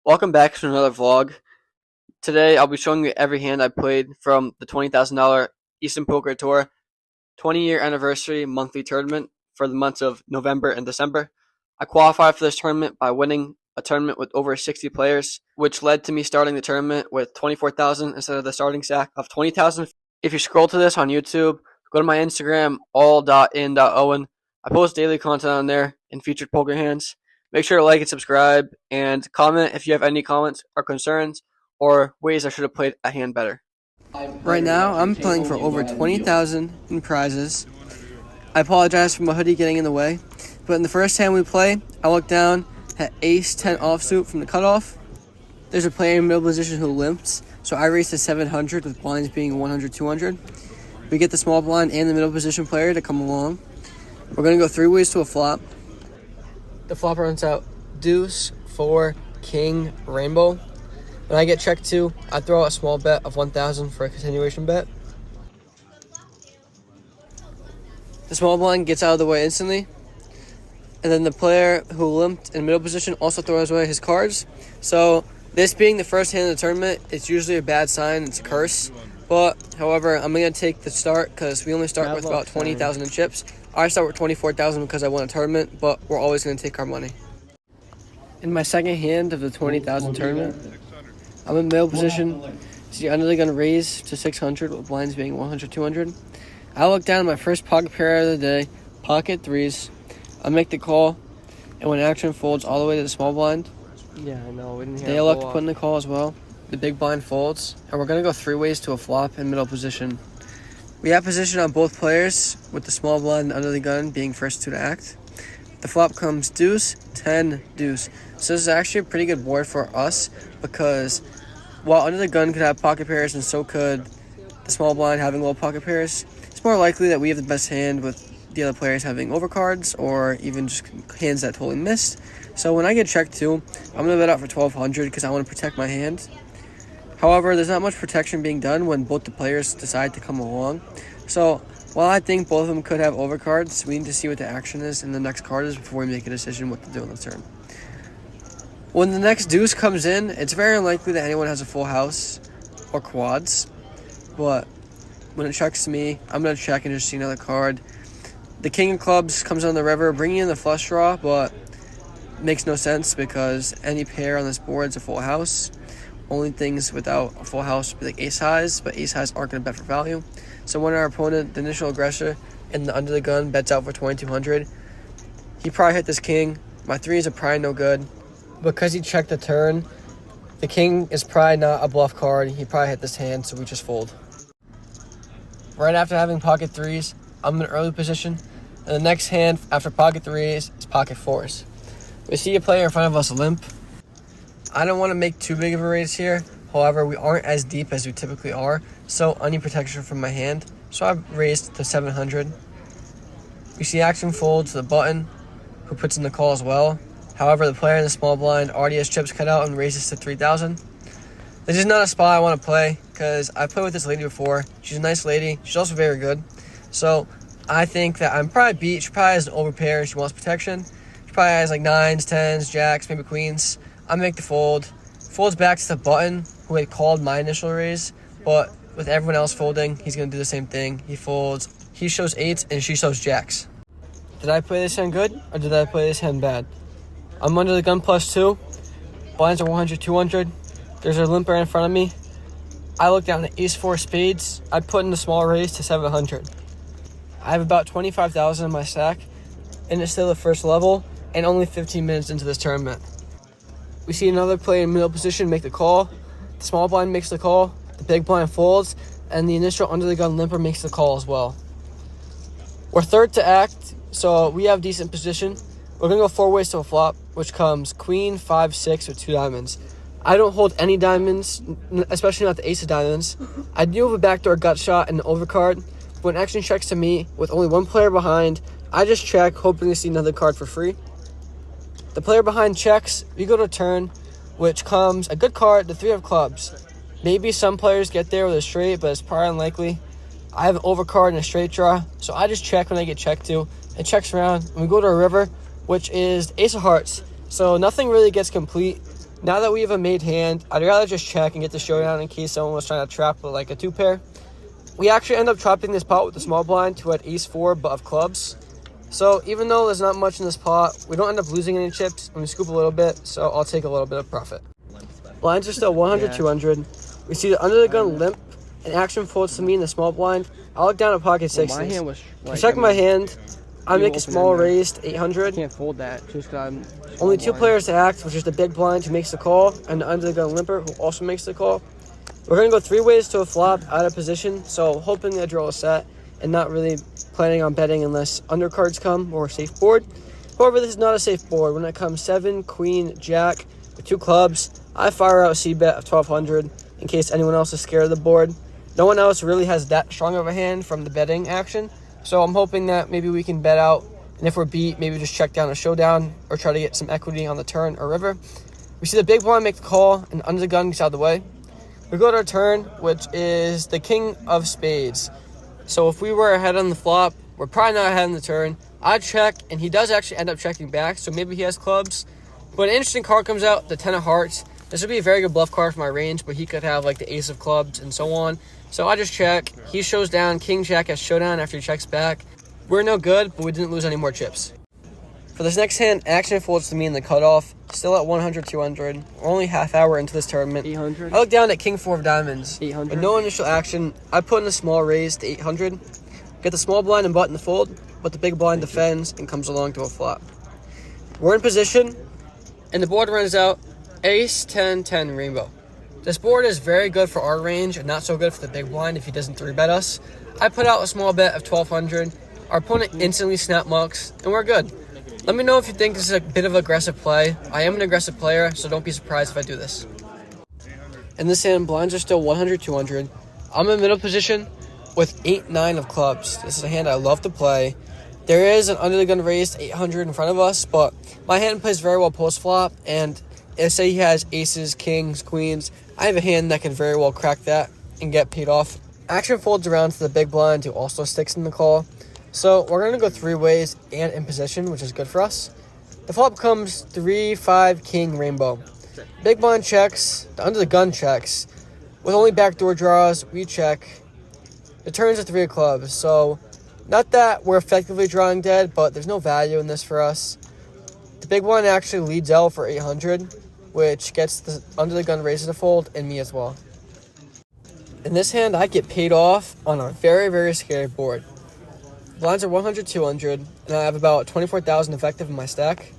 Welcome back to another vlog. Today I'll be showing you every hand I played from the $20,000 Eastern Poker Tour 20-year anniversary monthly tournament for the months of November and December. I qualified for this tournament by winning a tournament with over 60 players, which led to me starting the tournament with 24,000 instead of the starting stack of 20,000. If you scroll to this on YouTube, go to my Instagram, all.in.owen. I post daily content on there and featured poker hands. Make sure to like and subscribe and comment if you have any comments or concerns or ways I should have played a hand better. Right now, I'm playing for over 20,000 in prizes. I apologize for my hoodie getting in the way, but in the first hand we play, I look down at ace-10 offsuit from the cutoff. There's a player in middle position who limps, so I raise to 700 with blinds being 100, 200. We get the small blind and the middle position player to come along. We're going to go three ways to a flop. The flop runs out deuce, 4, king, rainbow. When I get check 2, I throw out a small bet of 1,000 for a continuation bet. The small blind gets out of the way instantly. And then the player who limped in middle position also throws away his cards. So this being the first hand of the tournament, it's usually a bad sign. It's a curse. But, however, I'm going to take the start because we only start with about 20,000 in chips. I start with 24,000 because I won a tournament, but we're always going to take our money. In my second hand of the 20,000 tournament, I'm in middle position. See, under the gun raise to 600 with blinds being 100, 200. I look down at my first pocket pair of the day, pocket threes. I make the call, and when action folds all the way to the small blind, Yeah, I know. We didn't hear they elect to put in the call as well. The big blind folds, and we're going to go three ways to a flop in middle position. We have position on both players, with the small blind under the gun being first two to act. The flop comes deuce, 10, deuce. So this is actually a pretty good board for us because while under the gun could have pocket pairs and so could the small blind having low pocket pairs, it's more likely that we have the best hand with the other players having overcards or even just hands that totally missed. So when I get check 2, I'm going to bet out for 1,200 because I want to protect my hand. However, there's not much protection being done when both the players decide to come along. So while I think both of them could have overcards, we need to see what the action is and the next card is before we make a decision what to do on the turn. When the next deuce comes in, it's very unlikely that anyone has a full house or quads. But when it checks me, I'm going to check and just see another card. The king of clubs comes on the river, bringing in the flush draw, but makes no sense because any pair on this board is a full house. Only things without a full house would be like ace highs, but ace highs aren't going to bet for value. So when our opponent, the initial aggressor, in the under the gun bets out for 2,200, he probably hit this king. My threes are probably no good. Because he checked the turn, the king is probably not a bluff card. He probably hit this hand, so we just fold. Right after having pocket threes, I'm in an early position. And the next hand after pocket threes is pocket fours. We see a player in front of us limp. I don't want to make too big of a raise here. However, we aren't as deep as we typically are, so I need protection from my hand. So I've raised to 700. We see action fold to the button, who puts in the call as well. However, the player in the small blind already has chips cut out and raises to 3,000. This is not a spot I want to play because I've played with this lady before. She's a nice lady. She's also very good. So I think that I'm probably beat. She probably has an overpair and she wants protection. She probably has like 9s, 10s, jacks, maybe queens. I make the fold. Folds back to the button, who had called my initial raise, but with everyone else folding, he's going to do the same thing. He folds. He shows 8s and she shows jacks. Did I play this hand good or did I play this hand bad? I'm under the gun +2. Blinds are 100, 200. There's a limper in front of me. I look down at ace-4 spades. I put in the small raise to 700. I have about 25,000 in my stack, and it's still the first level and only 15 minutes into this tournament. We see another player in middle position make the call. The small blind makes the call. The big blind folds, and the initial under the gun limper makes the call as well. We're third to act, so we have decent position. We're going to go four ways to a flop, which comes queen, 5, 6 with 2 diamonds. I don't hold any diamonds, especially not the ace of diamonds. I do have a backdoor gut shot and an overcard. When action checks to me with only one player behind, I just check, hoping to see another card for free. The player behind checks, we go to turn, which comes a good card, the 3 of clubs. Maybe some players get there with a straight, but it's probably unlikely. I have an overcard and a straight draw, so I just check when I get checked to. It checks around, and we go to a river, which is ace of hearts. So nothing really gets complete. Now that we have a made hand, I'd rather just check and get the showdown in case someone was trying to trap with like a 2-pair. We actually end up trapping this pot with the small blind to at ace-4 but of clubs. So even though there's not much in this pot, we don't end up losing any chips and we scoop a little bit, so I'll take a little bit of profit. Blinds are still 100, 200. We see the under the gun limp, and action folds to me in the small blind. I look down at pocket sixes. My hand was like, Check my hand. I make a small raise to 800. Can't fold that. Just only 2 players to act, which is the big blind who makes the call, and the under the gun limper who also makes the call. We're gonna go 3 ways to a flop out of position, so hoping I draw a set and not really planning on betting unless undercards come or a safe board. However, this is not a safe board. When it comes 7, queen, jack with 2 clubs, I fire out a c-bet of 1200 in case anyone else is scared of the board. No one else really has that strong of a hand from the betting action, so I'm hoping that maybe we can bet out, and if we're beat, maybe just check down a showdown or try to get some equity on the turn or river. We see the big blind make the call, and under the gun gets out of the way. We go to our turn, which is the king of spades. So if we were ahead on the flop, we're probably not ahead on the turn. I check, and he does actually end up checking back, so maybe he has clubs. But an interesting card comes out, the 10 of hearts. This would be a very good bluff card for my range, but he could have like the ace of clubs and so on. So I just check. He shows down. King jack has showdown after he checks back. We're no good, but we didn't lose any more chips. For this next hand, action folds to me in the cutoff. Still at 100, 200. We're only half hour into this tournament. 800. I look down at king 4 of diamonds. 800. With no initial action, I put in a small raise to 800. Get the small blind and button the fold, but the big blind defends and comes along to a flop. We're in position, and the board runs out ace, 10, 10, rainbow. This board is very good for our range and not so good for the big blind if he doesn't 3-bet us. I put out a small bet of 1200. Our opponent instantly snap mucks, and we're good. Let me know if you think this is a bit of aggressive play. I am an aggressive player, so don't be surprised if I do this. In this hand, blinds are still 100, 200. I'm in middle position with 8, 9 of clubs. This is a hand I love to play. There is an under the gun raise to 800 in front of us, but my hand plays very well post flop, and if say he has aces, kings, queens, I have a hand that can very well crack that and get paid off. Action folds around to the big blind who also sticks in the call. So we're going to go 3 ways and in position, which is good for us. The flop comes 3, 5, king, rainbow. Big blind checks, the under the gun checks. With only backdoor draws, we check. The turn's a 3 of clubs, so not that we're effectively drawing dead, but there's no value in this for us. The big blind actually leads L for 800, which gets the under the gun raise to fold and me as well. In this hand, I get paid off on a very, very scary board. Blinds are 100, 200, and I have about 24,000 effective in my stack.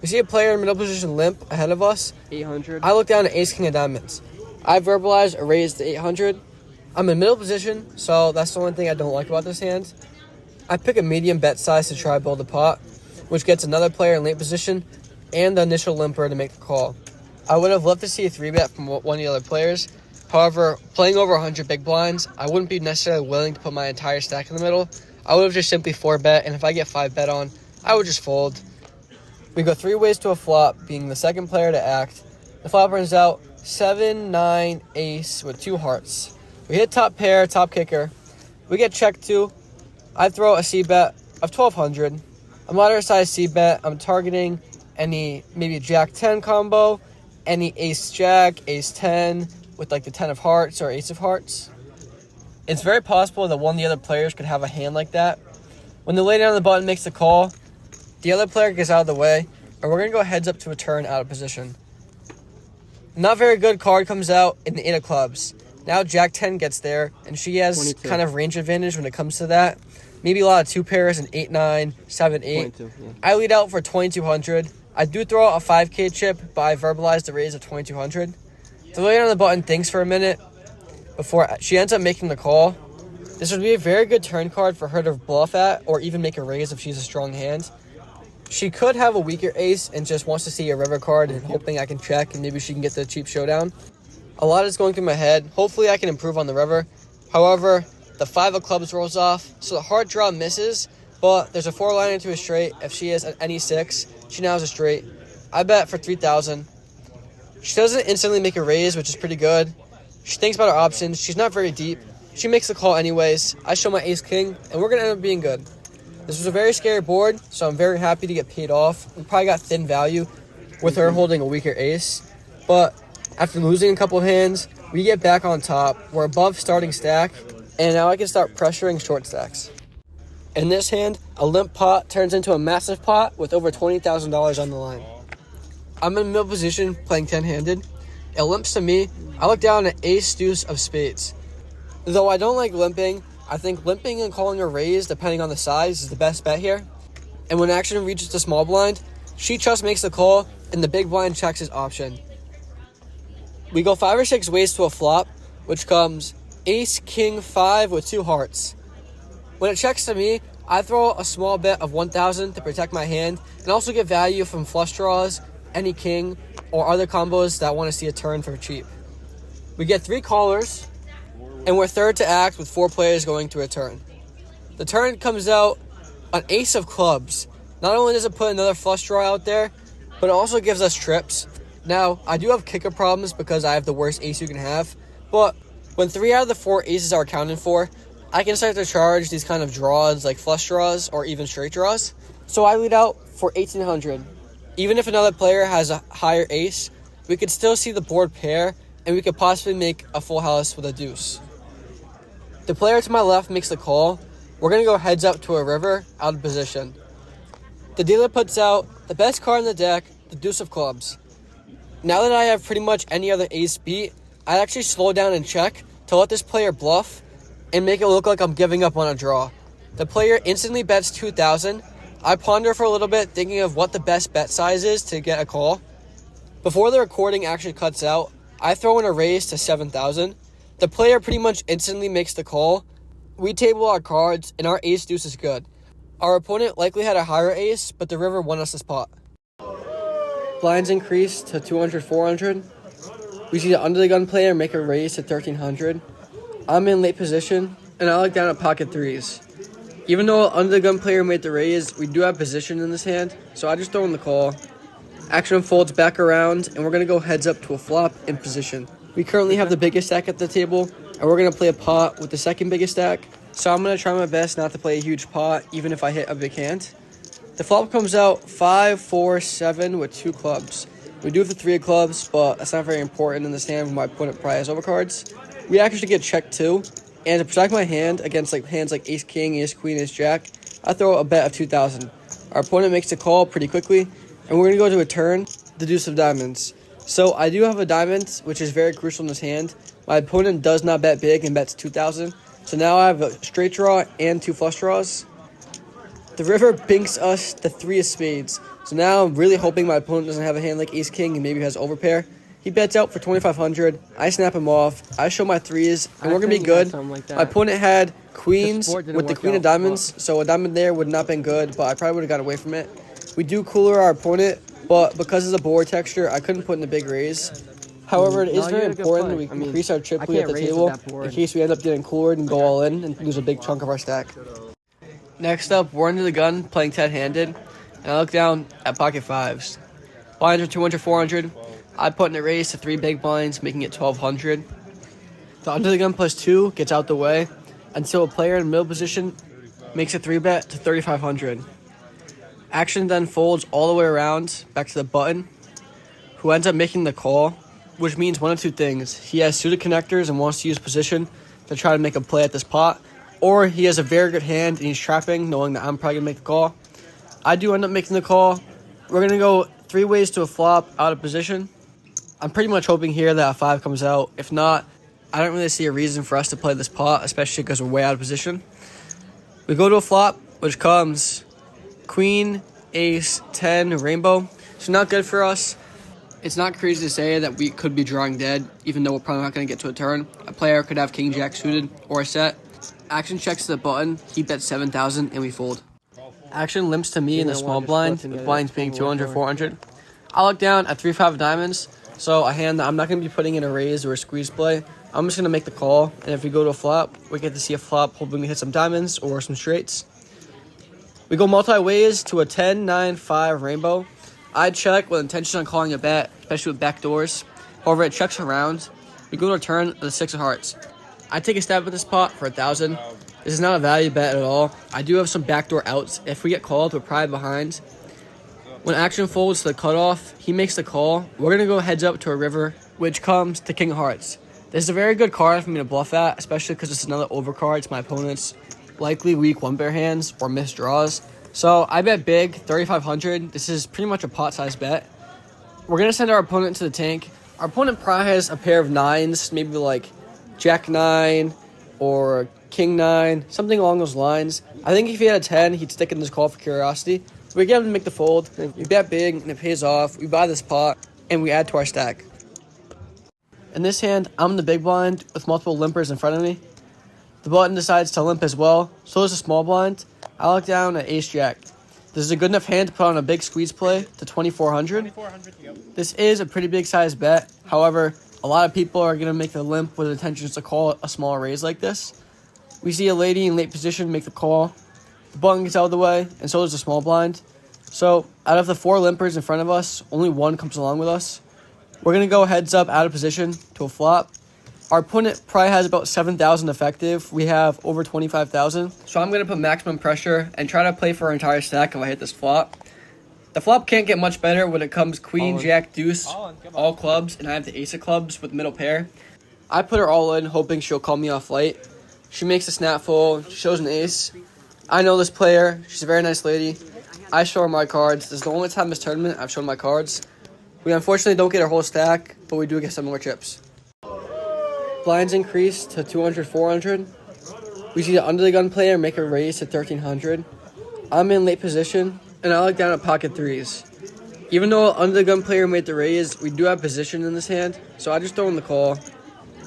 We see a player in middle position limp ahead of us. 800. I look down at ace, king of diamonds. I verbalize a raise to 800. I'm in middle position, so that's the one thing I don't like about this hand. I pick a medium bet size to try to build a pot, which gets another player in late position and the initial limper to make the call. I would have loved to see a 3-bet from one of the other players. However, playing over 100 big blinds, I wouldn't be necessarily willing to put my entire stack in the middle. I would have just simply 4-bet, and if I get 5-bet on, I would just fold. We go 3 ways to a flop, being the second player to act. The flop runs out 7, 9, ace with 2 hearts. We hit top pair, top kicker. We get checked to. I throw a c-bet of 1200. A moderate size c-bet. I'm targeting any maybe jack 10 combo, any ace jack, ace 10 with like the 10 of hearts or ace of hearts. It's very possible that one of the other players could have a hand like that. When the lay down on the button makes the call, the other player gets out of the way, and we're going to go heads up to a turn out of position. Not very good card comes out in the 8 of clubs. Now jack 10 gets there, and she has 22. kind of range advantage when it comes to that. Maybe a lot of 2 pairs and 8, 9, 7, 8. 22, yeah. I lead out for 2200. I do throw out a 5K chip, but I verbalize the raise of 2200. The lady on the button thinks for a minute before she ends up making the call. This would be a very good turn card for her to bluff at or even make a raise if she's a strong hand. She could have a weaker ace and just wants to see a river card and hoping I can check and maybe she can get the cheap showdown. A lot is going through my head. Hopefully I can improve on the river. However, the 5 of clubs rolls off, so the hard draw misses, but there's a 4-liner into a straight. If she is at any 6, she now has a straight. I bet for 3,000. She doesn't instantly make a raise, which is pretty good. She thinks about her options. She's not very deep. She makes the call anyways. I show my ace-king, and we're going to end up being good. This was a very scary board, so I'm very happy to get paid off. We probably got thin value with her holding a weaker ace. But after losing a couple hands, we get back on top. We're above starting stack, and now I can start pressuring short stacks. In this hand, a limp pot turns into a massive pot with over $20,000 on the line. I'm in middle position playing 10-handed. It limps to me. I look down at ace deuce of spades. Though I don't like limping, I think limping and calling a raise, depending on the size, is the best bet here. And when action reaches the small blind, she just makes the call, and the big blind checks his option. We go 5 or 6 ways to a flop, which comes ace, king, 5 with 2 hearts. When it checks to me, I throw a small bet of 1,000 to protect my hand, and also get value from flush draws, any king, or other combos that want to see a turn for cheap. We get 3 callers, and we're third to act with 4 players going to a turn. The turn comes out an ace of clubs. Not only does it put another flush draw out there, but it also gives us trips. Now, I do have kicker problems because I have the worst ace you can have, but when 3 out of the 4 aces are accounted for, I can start to charge these kind of draws like flush draws or even straight draws. So I lead out for 1,800. Even if another player has a higher ace, we could still see the board pair, and we could possibly make a full house with a deuce. The player to my left makes the call. We're going to go heads up to a river, out of position. The dealer puts out the best card in the deck, the deuce of clubs. Now that I have pretty much any other ace beat, I actually slow down and check to let this player bluff and make it look like I'm giving up on a draw. The player instantly bets 2,000. I ponder for a little bit, thinking of what the best bet size is to get a call. Before the recording actually cuts out, I throw in a raise to 7,000. The player pretty much instantly makes the call. We table our cards, and our ace deuce is good. Our opponent likely had a higher ace, but the river won us the spot. Blinds increase to 200, 400. We see the under the gun player make a raise to 1,300. I'm in late position, and I look down at pocket threes. Even though under the gun player made the raise, we do have position in this hand, so I just throw in the call. Action folds back around, and we're going to go heads up to a flop in position. We currently have the biggest stack at the table, and we're going to play a pot with the second biggest stack, so I'm going to try my best not to play a huge pot, even if I hit a big hand. The flop comes out 5, 4, 7 with 2 clubs. We do have the 3 of clubs, but that's not very important in this hand when my opponent probably has overcards. We actually get checked too, and to protect my hand against hands like ace king, ace queen, ace jack, I throw a bet of 2,000. Our opponent makes the call pretty quickly, and we're going to go to a turn, the deuce of diamonds. So I do have a diamond, which is very crucial in this hand. My opponent does not bet big and bets 2,000. So now I have a straight draw and 2 flush draws. The river binks us the 3 of spades. So now I'm really hoping my opponent doesn't have a hand like ace king and maybe has overpair. He bets out for 2,500. I snap him off. I show my 3s, and we're going to be good. Like my opponent had queens with the queen of diamonds, so a diamond there would not have been good, but I probably would have got away from it. We do cooler our opponent, but because of the board texture, I couldn't put in the big raise. However, it is very important that we increase our chip lead at the table in case we end up getting coolered and go all in and lose a big chunk of our stack. Next up, we're under the gun playing 10-handed, and I look down at pocket 5s. Blinds are 200, 400. I put in a raise to 3 big blinds, making it 1,200. The under the gun plus 2 gets out the way until a player in middle position makes a 3-bet to 3,500. Action then folds all the way around back to the button, who ends up making the call, which means one of 2 things. He has suited connectors and wants to use position to try to make a play at this pot, or he has a very good hand and he's trapping, knowing that I'm probably going to make the call. I do end up making the call. We're going to go 3 ways to a flop out of position. I'm pretty much hoping here that a 5 comes out. If not, I don't really see a reason for us to play this pot, especially because we're way out of position. We go to a flop, which comes queen, ace, 10, rainbow. So not good for us. It's not crazy to say that we could be drawing dead, even though we're probably not going to get to a turn. A player could have king, jack suited or a set. Action checks the button. He bets 7,000, and we fold. Action limps to me in the small blind, with blinds being 200, 400. I look down at 3, 5 diamonds. So a hand that I'm not going to be putting in a raise or a squeeze play. I'm just going to make the call, and if we go to a flop, we get to see a flop hoping we hit some diamonds or some straights. We go multi-ways to a 10, 9, 5 rainbow. I check with intention on calling a bet, especially with backdoors. However, it checks around. We go to a turn of the 6 of hearts. I take a stab at this pot for 1,000. This is not a value bet at all. I do have some backdoor outs. If we get called, we're probably behind. When action folds to the cutoff, he makes the call. We're going to go heads up to a river, which comes to King of Hearts. This is a very good card for me to bluff at, especially because it's another overcard to my opponent's likely weak one-pair hands or missed draws. So I bet big, 3,500. This is pretty much a pot-sized bet. We're going to send our opponent to the tank. Our opponent probably has a pair of nines, maybe like Jack 9 or King 9, something along those lines. I think if he had a 10, he'd stick in this call for curiosity. So we get him to make the fold. We bet big, and it pays off. We buy this pot, and we add to our stack. In this hand, I'm in the big blind with multiple limpers in front of me. The button decides to limp as well, so does the small blind. I look down at ace-jack. This is a good enough hand to put on a big squeeze play to 2,400. This is a pretty big size bet. However, a lot of people are going to make the limp with intentions to call a small raise like this. We see a lady in late position make the call. The button gets out of the way, and so does the small blind. So, out of the 4 limpers in front of us, only one comes along with us. We're going to go heads up out of position to a flop. Our opponent probably has about 7,000 effective. We have over 25,000. So I'm going to put maximum pressure and try to play for our entire stack if I hit this flop. The flop can't get much better when it comes queen, jack, deuce, all clubs, and I have the ace of clubs with middle pair. I put her all in, hoping she'll call me off light. She makes a snap full, she shows an ace. I know this player, she's a very nice lady. I show her my cards. This is the only time this tournament I've shown my cards. We unfortunately don't get our whole stack, but we do get some more chips. Blinds increase to 200, 400. We see the under the gun player make a raise to 1,300. I'm in late position, and I look down at pocket threes. Even though under the gun player made the raise, we do have position in this hand, so I just throw in the call.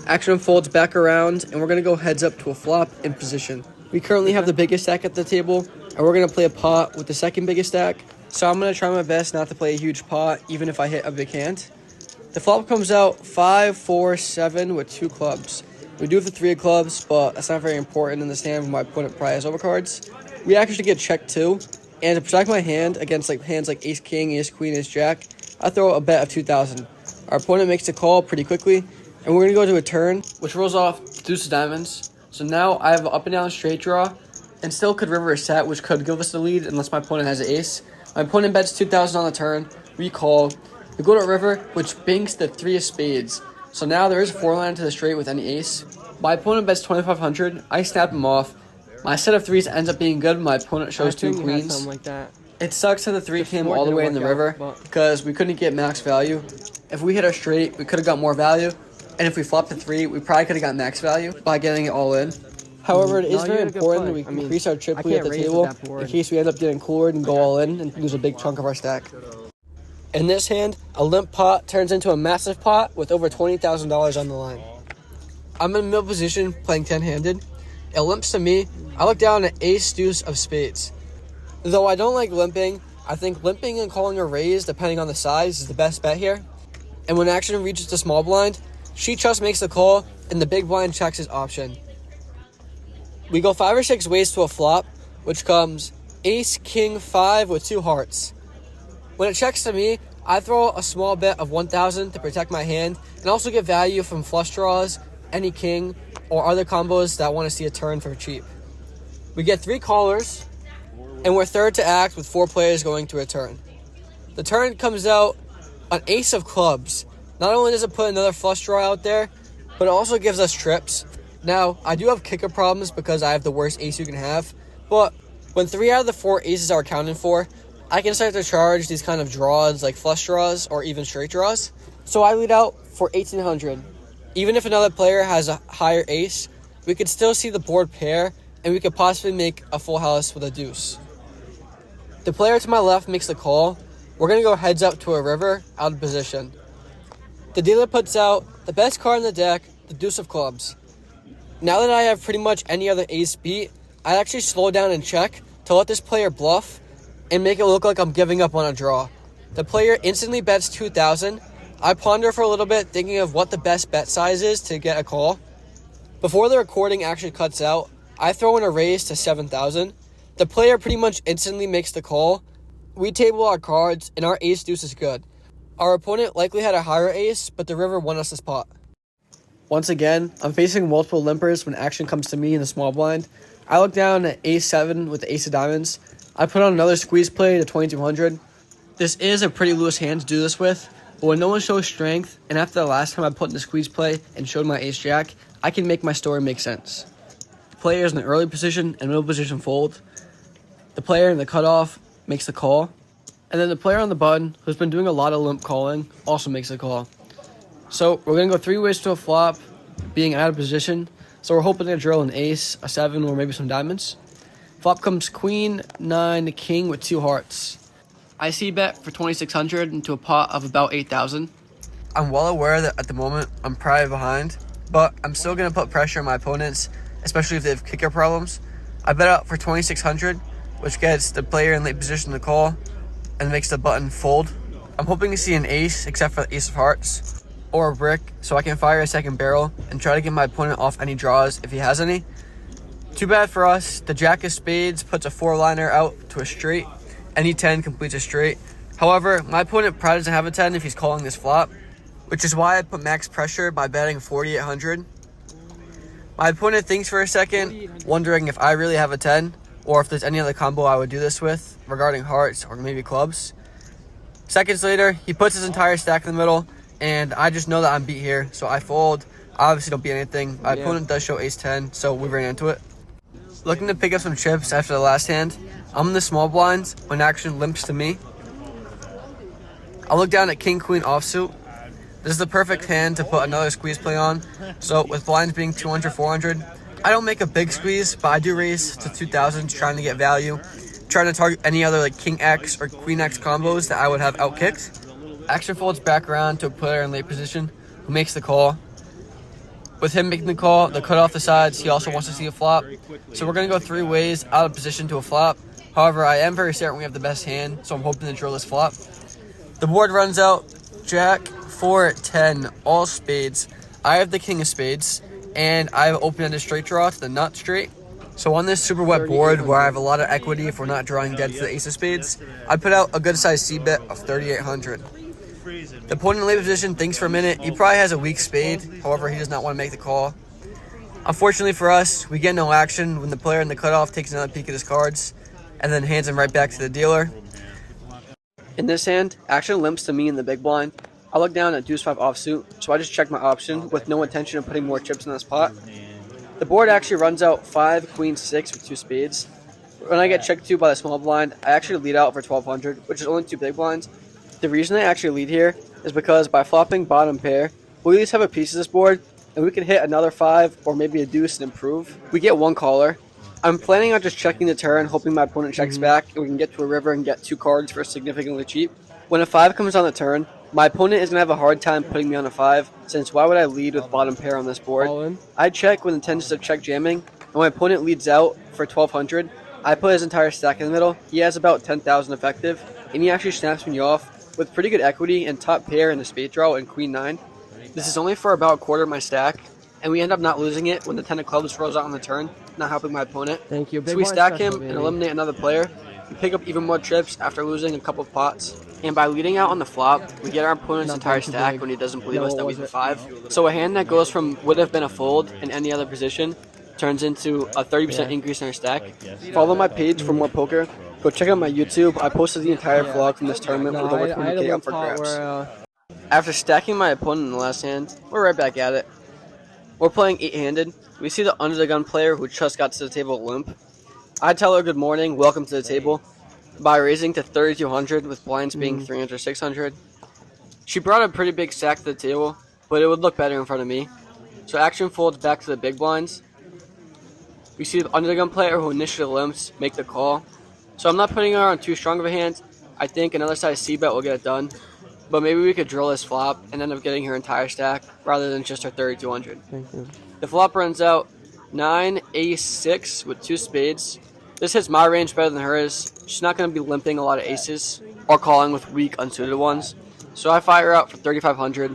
Action folds back around, and we're going to go heads up to a flop in position. We currently have the biggest stack at the table, and we're going to play a pot with the second biggest stack. So I'm going to try my best not to play a huge pot, even if I hit a big hand. The flop comes out 5, 4, 7 with 2 clubs. We do have the 3 of clubs, but that's not very important in this hand when my opponent probably has overcards. We actually get checked too, and to protect my hand against hands like ace king, ace queen, ace jack, I throw a bet of 2,000. Our opponent makes a call pretty quickly, and we're going to go to a turn, which rolls off deuce of diamonds. So now I have an up and down straight draw, and still could river a set, which could give us the lead unless my opponent has an ace. My opponent bets 2,000 on the turn. We call. We go to a river, which binks the 3 of spades. So now there is a 4-line to the straight with any ace. My opponent bets 2,500. I snap him off. My set of 3s ends up being good. My opponent shows 2 queens. Like that. It sucks that the 3 came all the way in the river because we couldn't get max value. If we hit our straight, we could have got more value. And if we flopped the 3, we probably could have got max value by getting it all in. However, it is very important that we increase our chip lead at the table in case we end up getting coolered and go all in and lose a big chunk of our stack. In this hand, a limp pot turns into a massive pot with over $20,000 on the line. I'm in middle position playing 10-handed. It limps to me. I look down at ace deuce of spades. Though I don't like limping, I think limping and calling a raise depending on the size is the best bet here. And when action reaches the small blind, she just makes the call and the big blind checks his option. We go 5 or 6 ways to a flop, which comes ace, king, 5 with 2 hearts. When it checks to me, I throw a small bet of 1,000 to protect my hand and also get value from flush draws, any king, or other combos that want to see a turn for cheap. We get 3 callers, and we're third to act with 4 players going to a turn. The turn comes out an ace of clubs. Not only does it put another flush draw out there, but it also gives us trips. Now, I do have kicker problems because I have the worst ace you can have, but when 3 out of the 4 aces are accounted for, I can start to charge these kind of draws like flush draws or even straight draws. So I lead out for 1,800. Even if another player has a higher ace, we could still see the board pair and we could possibly make a full house with a deuce. The player to my left makes the call. We're going to go heads up to a river out of position. The dealer puts out the best card in the deck, the deuce of clubs. Now that I have pretty much any other ace beat, I actually slow down and check to let this player bluff and make it look like I'm giving up on a draw. The player instantly bets 2,000. I ponder for a little bit, thinking of what the best bet size is to get a call. Before the recording actually cuts out, I throw in a raise to 7,000. The player pretty much instantly makes the call. We table our cards, and our ace deuce is good. Our opponent likely had a higher ace, but the river won us this pot. Once again, I'm facing multiple limpers when action comes to me in the small blind. I look down at ace 7 with the ace of diamonds. I put on another squeeze play to 2,200. This is a pretty loose hand to do this with, but when no one shows strength, and after the last time I put in the squeeze play and showed my ace-jack, I can make my story make sense. The player is in the early position and middle position fold. The player in the cutoff makes the call. And then the player on the button, who's been doing a lot of limp calling, also makes the call. So we're going to go 3 ways to a flop, being out of position. So we're hoping to drill an ace, a 7, or maybe some diamonds. Flop comes queen, 9, king with 2 hearts. I c-bet for 2,600 into a pot of about 8,000. I'm well aware that at the moment I'm probably behind, but I'm still going to put pressure on my opponents, especially if they have kicker problems. I bet out for 2,600, which gets the player in late position to call and makes the button fold. I'm hoping to see an ace, except for the ace of hearts, or a brick, so I can fire a second barrel and try to get my opponent off any draws if he has any. Too bad for us, the jack of spades puts a 4-liner out to a straight. Any 10 completes a straight. However, my opponent probably doesn't have a 10 if he's calling this flop, which is why I put max pressure by betting 4,800. My opponent thinks for a second, wondering if I really have a 10, or if there's any other combo I would do this with, regarding hearts or maybe clubs. Seconds later, he puts his entire stack in the middle, and I just know that I'm beat here, so I fold. I obviously don't beat anything. My opponent does show ace-10, so we ran into it. Looking to pick up some chips after the last hand, I'm in the small blinds when action limps to me. I'll look down at king-queen offsuit. This is the perfect hand to put another squeeze play on. So with blinds being 200, 400, I don't make a big squeeze, but I do raise to 2,000 trying to get value. Trying to target any other like king X or queen X combos that I would have outkicked. Action folds back around to a player in late position who makes the call. With him making the call, the cut off the sides, he also wants to see a flop. So we're going to go 3 ways out of position to a flop. However, I am very certain we have the best hand, so I'm hoping to drill this flop. The board runs out jack, 4, 10, all spades. I have the king of spades, and I have open-ended straight draw to the nut straight. So on this super wet board, where I have a lot of equity if we're not drawing dead to the ace of spades, I put out a good size c-bet of 3,800. The opponent in late position thinks for a minute. He probably has a weak spade. However, he does not want to make the call. Unfortunately for us, we get no action when the player in the cutoff takes another peek at his cards and then hands him right back to the dealer. In this hand, action limps to me in the big blind. I look down at deuce 5 offsuit, so I just check my option with no intention of putting more chips in this pot. The board actually runs out 5, queen 6 with 2 spades. When I get checked to by the small blind, I actually lead out for 1,200, which is only 2 big blinds. The reason I actually lead here is because by flopping bottom pair, we at least have a piece of this board, and we can hit another 5 or maybe a deuce and improve. We get 1 caller. I'm planning on just checking the turn, hoping my opponent checks back, and we can get to a river and get 2 cards for significantly cheap. When a 5 comes on the turn, my opponent is going to have a hard time putting me on a 5, since why would I lead with bottom pair on this board? I check with intentions of check jamming, and my opponent leads out for 1,200. I put his entire stack in the middle. He has about 10,000 effective, and he actually snaps me off with pretty good equity and top pair in the spade draw and queen 9. This is only for about a quarter of my stack, and we end up not losing it when the 10 of clubs rolls out on the turn, not helping my opponent. Thank you. So we stack him and eliminate another player. We pick up even more chips after losing a couple of pots. And by leading out on the flop, we get our opponent's entire stack when he doesn't believe us that we have a 5. So a hand that goes from would have been a fold in any other position turns into a 30% increase in our stack. Follow my page for more poker. Go check out my YouTube. I posted the entire vlog from this tournament with over 20K up for grabs. After stacking my opponent in the last hand, we're right back at it. We're playing 8-handed. We see the under the gun player who just got to the table limp. I tell her good morning, welcome to the table, by raising to 3,200 with blinds being 300, 600. She brought a pretty big stack to the table, but it would look better in front of me. So action folds back to the big blinds. We see the under the gun player who initially limps make the call. So I'm not putting her on too strong of a hand. I think another size c-bet will get it done. But maybe we could drill this flop and end up getting her entire stack rather than just her 3,200. Thank you. The flop runs out 9, ace 6 with 2 spades. This hits my range better than hers. She's not going to be limping a lot of aces or calling with weak, unsuited ones. So I fire out for 3,500,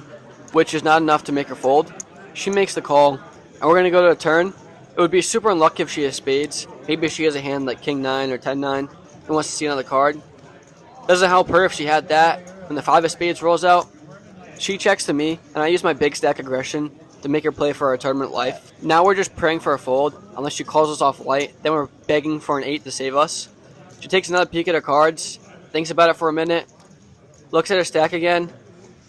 which is not enough to make her fold. She makes the call, and we're going to go to a turn. It would be super unlucky if she has spades. Maybe she has a hand like king 9 or 10 9 and wants to see another card. Doesn't help her if she had that. When the 5 of spades rolls out, she checks to me, and I use my big stack aggression to make her play for our tournament life. Now we're just praying for a fold, unless she calls us off light. Then we're begging for an 8 to save us. She takes another peek at her cards, thinks about it for a minute, looks at her stack again,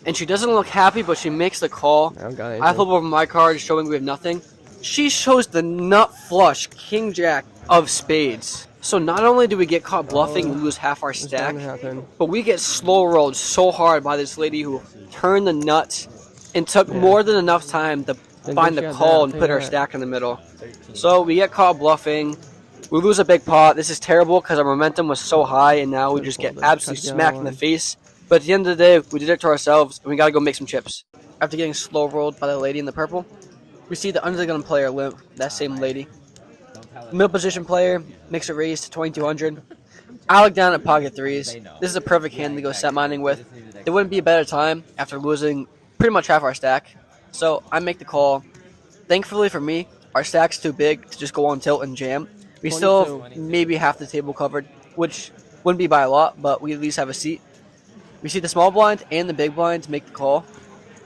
and she doesn't look happy, but she makes the call. I flip over my card, showing we have nothing. She shows the nut flush king jack of spades. So not only do we get caught bluffing and lose half our stack, but we get slow rolled so hard by this lady who turned the nuts and took more than enough time to find the call and put her stack in the middle. So we get caught bluffing. We lose a big pot. This is terrible because our momentum was so high, and now we just get absolutely smacked in the face. But at the end of the day, we did it to ourselves, and we got to go make some chips. After getting slow rolled by the lady in the purple, we see the under the gun player limp, that same lady. Middle position player makes a raise to 2200. I look down at pocket threes. This is a perfect hand to go set mining with. It wouldn't be a better time after losing pretty much half our stack. So I make the call. Thankfully for me, our stack's too big to just go on tilt and jam. We still have maybe half the table covered, which wouldn't be by a lot, but we at least have a seat. We see the small blind and the big blind make the call.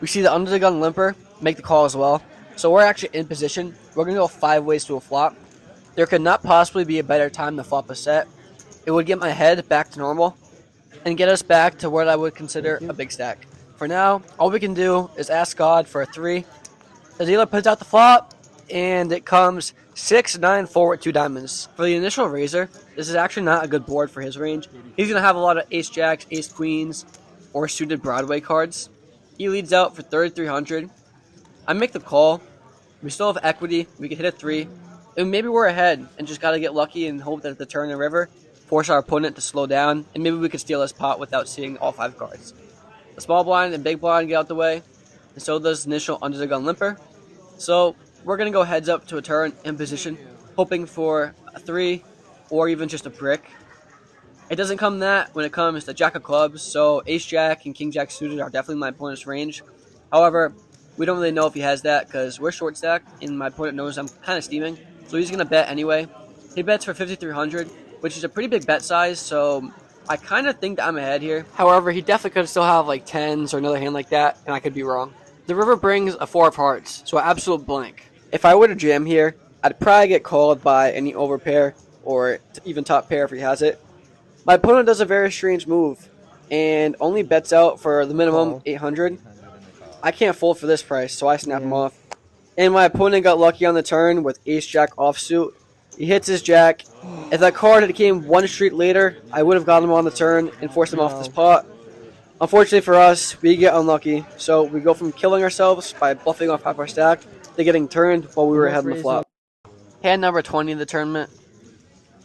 We see the under the gun limper make the call as well. So we're actually in position. We're going to go 5 ways to a flop. There could not possibly be a better time to flop a set. It would get my head back to normal and get us back to what I would consider a big stack. For now, all we can do is ask God for a 3. The dealer puts out the flop, and it comes 6, 9, 4 with 2 diamonds. For the initial raiser, this is actually not a good board for his range. He's going to have a lot of ace jacks, ace queens, or suited Broadway cards. He leads out for 3,300. I make the call. We still have equity. We can hit a 3. And maybe we're ahead and just got to get lucky and hope that the turn and river force our opponent to slow down, and maybe we could steal this pot without seeing all 5 cards. The small blind and big blind get out the way, and so does initial under the gun limper. So we're going to go heads up to a turn in position, hoping for a 3 or even just a brick. It doesn't come that when it comes to jack of clubs, so ace jack and king jack suited are definitely my opponent's range. However, we don't really know if he has that because we're short stacked, and my opponent knows I'm kind of steaming, so he's going to bet anyway. He bets for 5,300, which is a pretty big bet size, so I kind of think that I'm ahead here. However, he definitely could still have like 10s or another hand like that, and I could be wrong. The river brings a 4 of hearts, so an absolute blank. If I were to jam here, I'd probably get called by any overpair or even top pair if he has it. My opponent does a very strange move and only bets out for the minimum 800. I can't fold for this price, so I snap him off. And my opponent got lucky on the turn with ace jack offsuit. He hits his jack. If that card had came 1 street later, I would have got him on the turn and forced him off this pot. Unfortunately for us, we get unlucky, so we go from killing ourselves by bluffing off half our stack to getting turned while we were ahead in the flop. Hand number 20 of the tournament.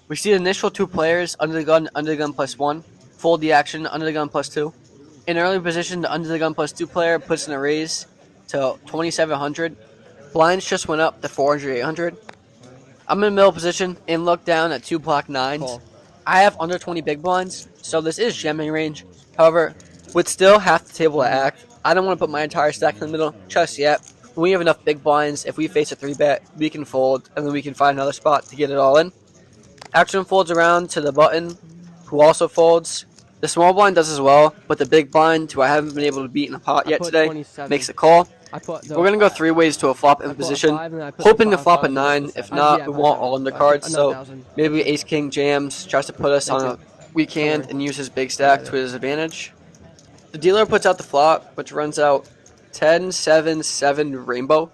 We see the initial 2 players, under the gun +1, fold the action, under the gun +2. In early position, the under the gun +2 player puts in a raise to 2,700. Blinds just went up to 400, 800. I'm in the middle position and look down at 2 block 9s. I have under 20 big blinds, so this is jamming range. However, with still half the table to act, I don't want to put my entire stack in the middle just yet. When we have enough big blinds, if we face a 3-bet, we can fold, and then we can find another spot to get it all in. Action folds around to the button, who also folds. The small blind does as well, but the big blind, who I haven't been able to beat in a pot yet today, makes a call. We're going to go 3 ways to a flop in position, hoping to flop a 9. If not, we want all undercards, so maybe ace-king jams, tries to put us on a weak hand and use his big stack to his advantage. The dealer puts out the flop, which runs out 10, 7, 7 rainbow.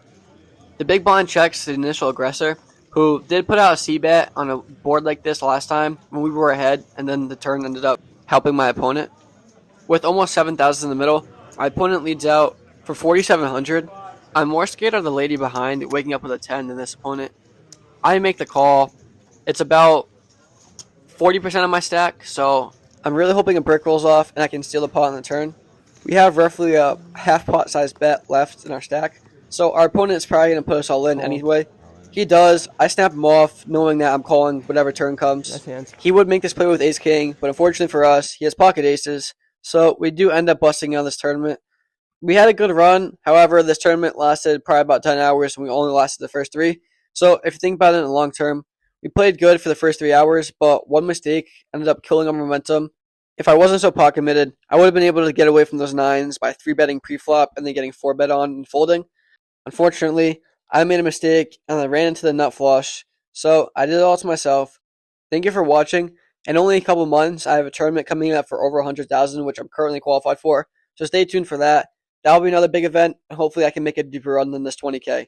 The big blind checks the initial aggressor, who did put out a c-bet on a board like this last time when we were ahead, and then the turn ended up helping my opponent. With almost 7,000 in the middle, my opponent leads out for 4,700. I'm more scared of the lady behind waking up with a 10 than this opponent. I make the call. It's about 40% of my stack, so I'm really hoping a brick rolls off and I can steal the pot on the turn. We have roughly a half pot size bet left in our stack, so our opponent is probably going to put us all in anyway. He does. I snap him off, knowing that I'm calling whatever turn comes. He would make this play with ace-king, but unfortunately for us, he has pocket aces, so we do end up busting out this tournament. We had a good run. However, this tournament lasted probably about 10 hours, and we only lasted the first 3. So if you think about it in the long term, we played good for the first 3 hours, but one mistake ended up killing our momentum. If I wasn't so pot committed, I would have been able to get away from those 9s by 3-betting pre-flop and then getting 4-bet on and folding. Unfortunately, I made a mistake and I ran into the nut flush, so I did it all to myself. Thank you for watching. In only a couple months, I have a tournament coming up for over 100,000, which I'm currently qualified for. So stay tuned for that. That'll be another big event. Hopefully, I can make a deeper run than this 20K.